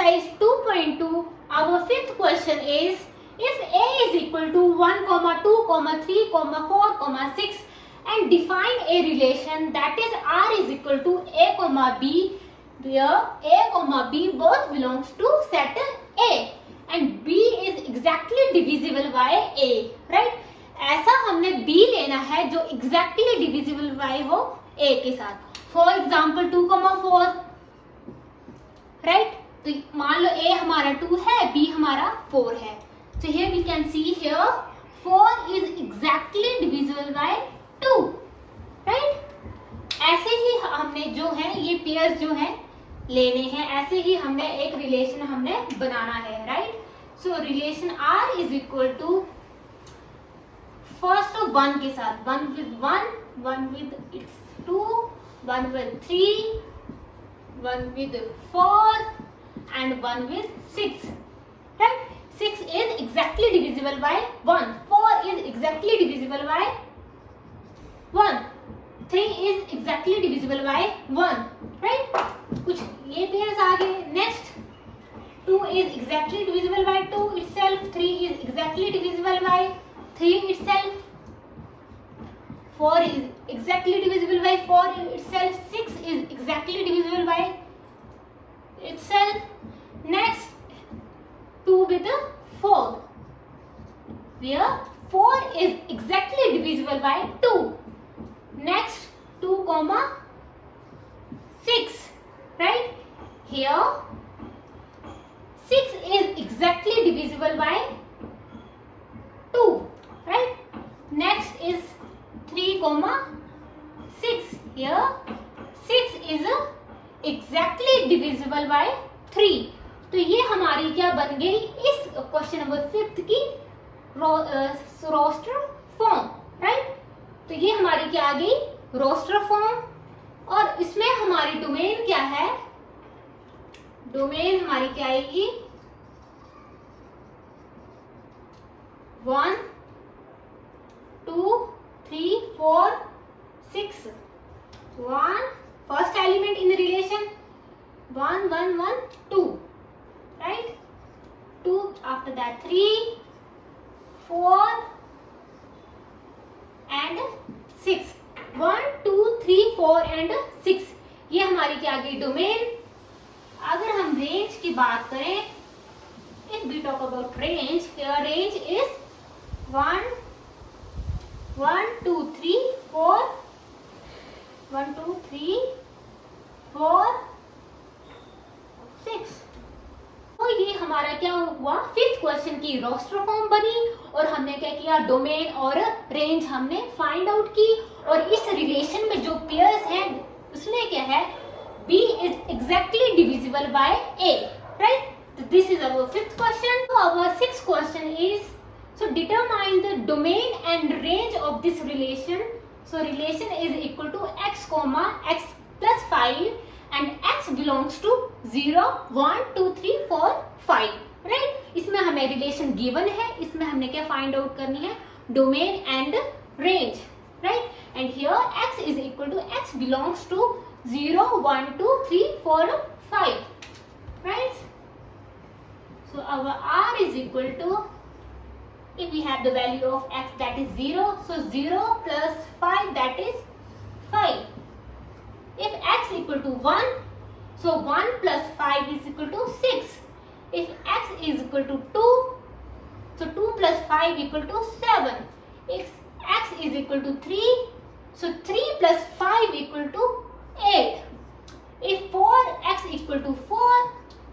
exercise 2.2, our fifth question is, if A is equal to 1, 2, 3, 4, 6 and define a relation that is R is equal to A, B, where A, B both belongs to set A and B is exactly divisible by A, right? ऐसा हमने B लेना है जो exactly divisible by हो A के साथ. For example 2, 4, right? तो मान लो A हमारा 2 है, B हमारा 4 है. So here we can see here 4 is exactly divisible by 2, right? ऐसे ही हमने जो है ये पेयर्स जो है लेने हैं, ऐसे ही हमने एक रिलेशन हमने बनाना है, right? So relation R is equal to first 1 के साथ 1 with 1, 1 with 2, 1 with 3, 1 with 4 and 1 with 6, right? 6 is exactly divisible by 1, 4 is exactly divisible by 1, 3 is exactly divisible by 1, right? कुछ ये पेयर्स आ गए. Next 2 is exactly divisible by 2 itself, 3 is exactly divisible by 3 itself, 4 is exactly divisible by 4 itself, 6 is exactly divisible by itself. Next 2 with 4, where 4 is exactly divisible by 2. Next 2, 6, right? Here 6 is exactly divisible by 2, right? Next is 3, 6. Here 6 is exactly divisible by 3. तो ये हमारी क्या बन गई इस question number 5 की roster form, right? तो ये हमारी क्या आ गई रोस्टर फॉर्म. और इसमें हमारी डोमेन क्या है? डोमेन हमारी क्या आएगी 1, 2, 3, 4, 6. 1 first element in the relation 1, 1, 1, 2, right? 2 after that 3, 4 and 6. 1, 2, 3, 4 and 6. ये हमारी क्या आ गई डोमेन. अगर हम रेंज की बात करें, if we talk about range, here range is 1, 2, 3, 4, 1, 2, 3, 4, 6. तो ये हमारा क्या हुआ फिफ्थ क्वेश्चन की रोस्टर फॉर्म बनी और हमने क्या किया डोमेन और रेंज हमने फाइंड आउट की. और इस रिलेशन में जो पेयर्स हैं उसमें क्या है B is exactly divisible by A, right? So this is our fifth question. So our sixth question is, so determine the domain and range of this relation. So relation is equal to x comma x plus 5 and x belongs to 0, 1, 2, 3, 4, 5, right? इसमें हमें relation given है, इसमें हमने क्या find out करनी है domain and range, right? And here x is equal to x belongs to 0, 1, 2, 3, 4, 5, right? So our r is equal to, if we have the value of x that is 0, so 0 plus 5 that is 5. If x equal to 1, so 1 plus 5 is equal to 6. If x is equal to 2, so 2 plus 5 equal to 7. If x is equal to 3, so 3 plus 5 equal to 8. If 4x equal to 4,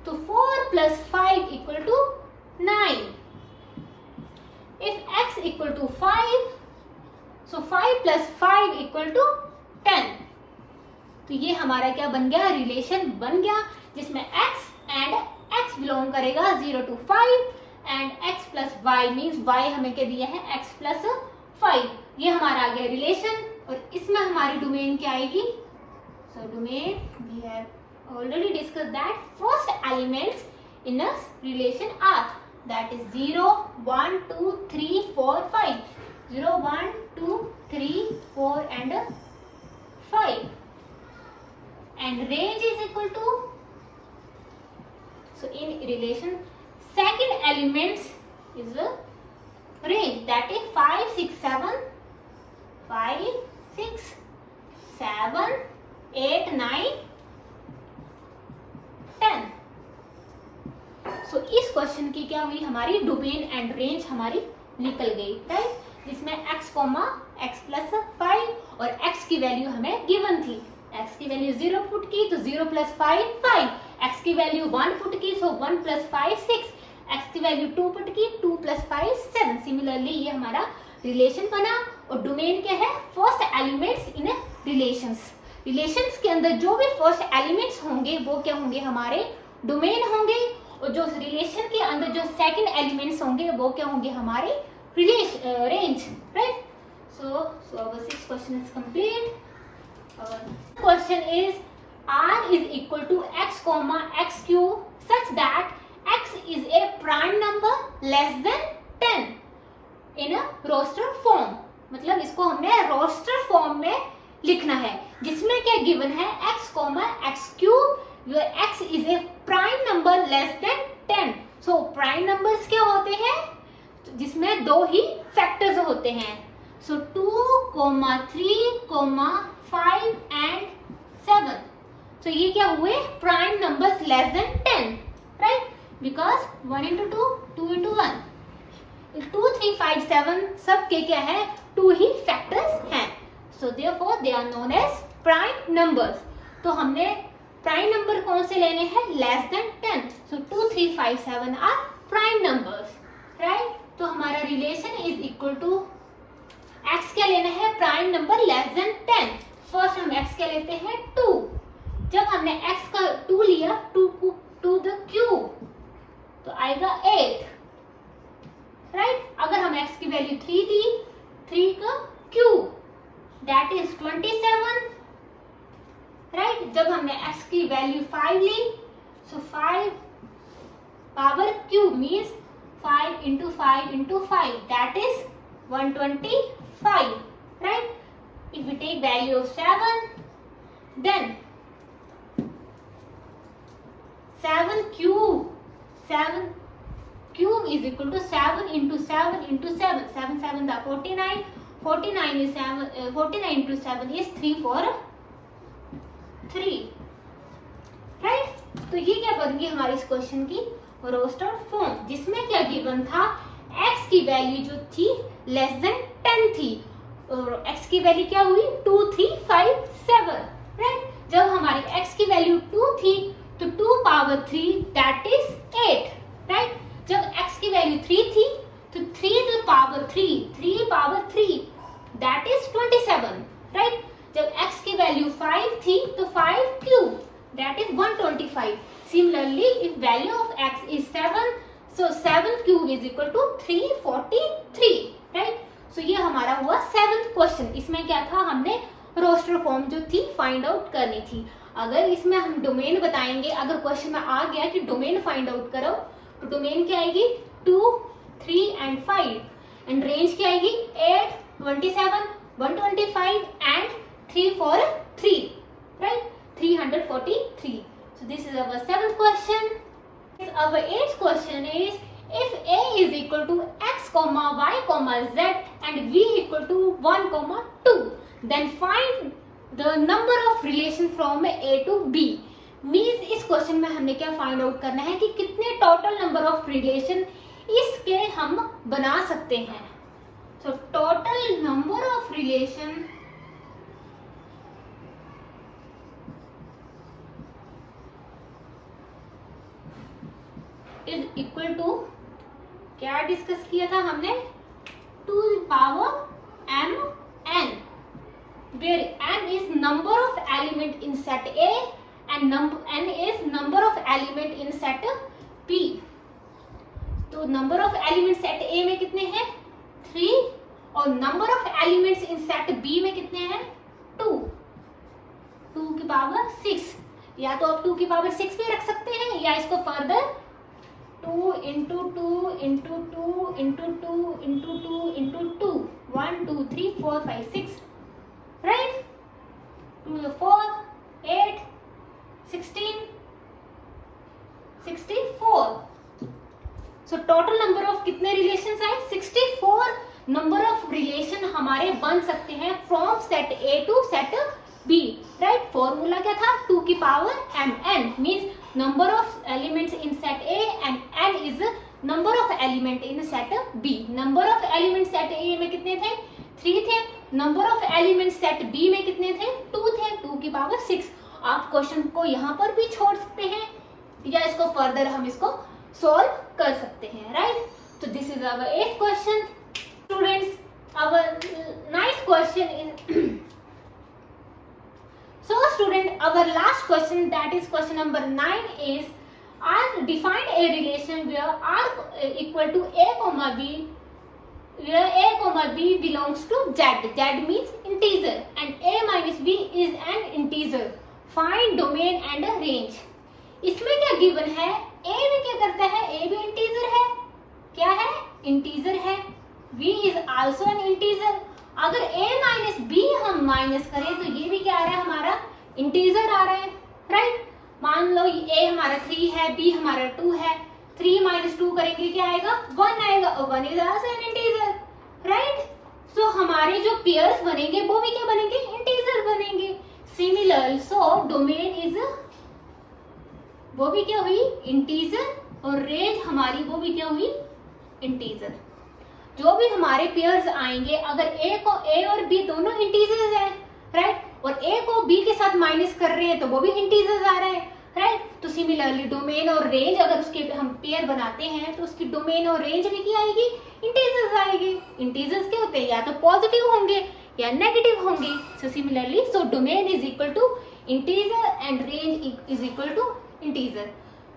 so 4 plus 5 equal to 9. If x equal to 5, so 5 plus 5 equal to 10. तो ये हमारा क्या बन गया relation बन गया जिसमें x and x belong करेगा 0 to 5 and x plus y means y हमें क्या दिया है x plus 5. ये हमारा आ गया रिलेशन और इसमें हमारी डोमेन क्या आएगी. So domain we have already discussed that first elements in a relation are, that is 0, 1, 2, 3, 4, 5. 0, 1, 2, 3, 4 and 5. And range is equal to, So in relation, second elements is a range, that is 5, 6, 7, 5, 6, 7, 8, 9, 10. So इस question की क्या हुई, हमारी domain and range हमारी निकल गई, right, जिसमें x, x plus 5 और x की वैल्यू हमें गिवन थी. x की वैल्यू 0 पुट की तो 0 प्लस 5 5, x की वैल्यू 1 पुट की तो 1 प्लस 5 6, x की वैल्यू 2 पुट की 2 प्लस 5 7. सिमिलरली ये हमारा रिलेशन बना. और डोमेन क्या है, first elements in relations. Relations के अंदर जो भी फर्स्ट एलिमेंट्स होंगे वो क्या होंगे, हमारे डोमेन होंगे. और जो रिलेशन के अंदर जो सेकंड एलिमेंट्स होंगे वो क्या होंगे, हमारे range, right. So our 6th question is complete. Question is R is equal to x comma x cube such that x is a prime number less than 10 in a roster form. मतलब इसको हमने roster form में लिखना है, जिसमें क्या given है, x comma x cube where x is a prime number less than 10. So prime numbers क्या होते हैं, जिसमें दो ही फैक्टर्स होते हैं. So 2, 3, 5 and 7. So ये क्या हुए, prime numbers less than 10, right, because 1 into 2, 2 into 1, 2, 3, 5, 7 सब के क्या है, 2 ही फैक्टर्स हैं. So therefore they are known as prime numbers. तो हमने प्राइम नंबर कौन से लेने हैं, less than 10. So 2, 3, 5, 7 are prime numbers, right. तो हमारा relation is equal to x क्या लेना है, prime number less than 10. First हम x क्या लेते हैं, 2. जब हमने x का 2 लिया, 2 को टू द क्यूब तो आएगा 8, राइट. अगर हम x की वैल्यू 3 दी, 3 का क्यूब दैट इज 27, राइट. जब हमने x की value 5 Lee, so 5 power cube means 5 into 5 into 5 that is 125, right. If we take value of 7, then 7 cube is equal to 7 into 7 into 7. 7 7 are 49. 49 is 7. 49 into 7 is 3 for 3, right. तो ये क्या बन गई हमारी इस क्वेश्चन की roster form, जिसमें क्या गिवन था, x की वैल्यू जो थी लेस देन 10 थी, और x की वैल्यू क्या हुई, 2, 3, 5, 7, राइट. जब हमारी x की वैल्यू 2 थी तो 2 पावर 3 दैट इज 8, राइट. जब x की वैल्यू 3 थी तो 3 पावर 3 दैट इज 27, राइट. जब x की वैल्यू 5 थी तो 5 cube that is 125. Similarly, if value of x is 7, so 7 cube is equal to 343, right? So ये हमारा हुआ 7th क्वेश्चन. इसमें क्या था, हमने रोस्टर फॉर्म जो थी फाइंड आउट करनी थी. अगर इसमें हम डोमेन बताएंगे, अगर क्वेश्चन में आ गया कि डोमेन फाइंड आउट करो, तो डोमेन क्या आएगी, 2, 3 and 5, एंड रेंज क्या आएगी, 8, 27, 125 and 343, right? 343. So this is our 7th question. Our 8th question is, if a is equal to x comma y comma z and v equal to 1 comma 2, then find the number of relation from a to b. Means इस question में हमने क्या find out करना है कि कितने total number of relation इसके हम बना सकते हैं. So total number of relation is equal to, क्या डिस्कस किया था हमने, 2 power mn, where m is number of element in set A and n is number of element in set B. तो number of element set A में कितने हैं, 3, और number of elements in set B में कितने हैं, 2 की power 6. या तो आप 2 की पावर 6 भी रख सकते हैं, या इसको further 2 into 2 into 2 into 2 into 2 into 2, 1, 2, 3, 4, 5, 6, right? 2 to the 4, 8, 16, 64। So total number of कितने रिलेशन आए? 64 नंबर ऑफ रिलेशन हमारे बन सकते हैं from set A to set B, right. Formula क्या था? 2 की power mn means number of elements in set A and n is number of element in set B. Number of element set A में कितने थे? 3 थे। Number of element set B में कितने थे? 2 थे, 2 की पावर 6। आप क्वेश्चन को यहाँ पर भी छोड़ सकते हैं या इसको फर्दर हम इसको सॉल्व कर सकते हैं, राइट। तो this is our 8th question. Students, our 9th question is so student, our last question, that is question number 9, is R define a relation where R equal to a comma b, where a comma b belongs to z. Z means integer and a minus b is an integer. Find domain and range. इसमें क्या given है? a भी क्या करता है? a भी integer है। क्या है? इंटीजर है। b is also an integer. अगर a माइनस b हम माइनस करें तो ये भी क्या आ रहा है? हमारा इंटीजर आ रहा है, राइट। मान लो a हमारा 3 है, b हमारा 2 है। 3 माइनस 2 करेंगे क्या आएगा? 1 आएगा और 1 is also an integer, right. So हमारे जो पेयर्स बनेंगे वो भी क्या बनेंगे? इंटीजर बनेंगे। सिमिलर, सो डोमेन इज, वो भी क्या हुई? इंटीजर। और रेंज हमारी वो भी क्या हुई? इंटीजर। जो भी हमारे पेयर्स आएंगे, अगर a और b दोनों इंटीजर्स हैं, राइट, और a को b के साथ माइनस कर रहे हैं तो वो भी इंटीजर्स आ रहे हैं, राइट। तो सिमिलरली डोमेन और रेंज अगर उसके हम पेयर बनाते हैं तो उसकी डोमेन और रेंज भी क्या आएगी? इंटीजर्स आएगी। इंटीजर्स क्या होते हैं? या तो पॉजिटिव होंगे या नेगेटिव होंगे। So similarly, so domain is equal to integer and range is equal to integer.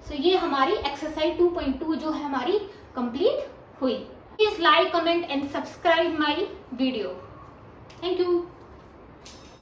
So ये हमारी एक्सरसाइज 2.2 जो है हमारी कंप्लीट हुई। Please like, comment and subscribe my video. Thank you.